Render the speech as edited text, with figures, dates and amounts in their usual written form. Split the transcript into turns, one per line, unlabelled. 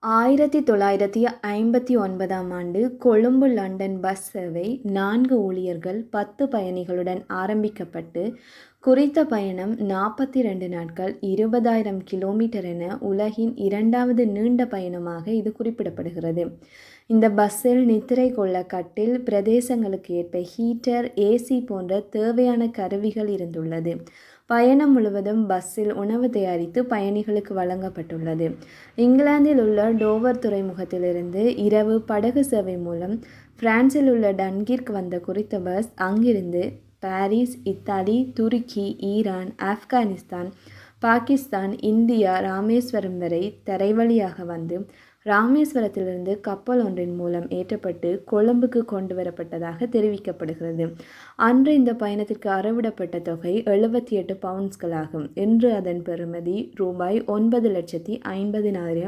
1959ஆம் ஆண்டு Colombo London bus சேவை 4 ஊழியர்கள் 10 பயணிகளுடன் ஆரம்பிக்கப்பட்டு, குறித்த பயணம் 42 நாட்கள் 20,000 கிலோமீட்டர் என உலகின் 2வது நீண்ட பயணமாக இது குறிப்பிடப்படுகிறது. இந்த பஸ்ஸில் நித்திரை கொள்ள கட்டில், பிரதேசங்களுக்கு ஏற்ப ஹீட்டர், ஏசி போன்ற தேவையான கருவிகள் இருந்துள்ளது. பயணம் முழுவதும் பஸ்ஸில் உணவு தயாரித்து பயணிகளுக்கு வழங்கப்பட்டுள்ளது. இங்கிலாந்தில் உள்ள டோவர் துறைமுகத்திலிருந்து இரவு படகு சேவை மூலம் பிரான்சில் உள்ள டன்கிர்க் வந்த குறித்த பஸ் அங்கிருந்து பாரிஸ், இத்தாலி, துருக்கி, ஈரான், ஆப்கானிஸ்தான், பாகிஸ்தான், இந்தியா, ராமேஸ்வரம் வரை தரைவழியாக வந்து ராமேஸ்வரத்திலிருந்து கப்பல் ஒன்றின் மூலம் ஏற்றப்பட்டு கொழும்புக்கு கொண்டு வரப்பட்டதாக தெரிவிக்கப்படுகிறது. அன்று இந்த பயணத்திற்கு அறவிடப்பட்ட தொகை 78 பவுண்ட்ஸ்களாகும். இன்று அதன் பெறுமதி ரூபாய் 9,50,000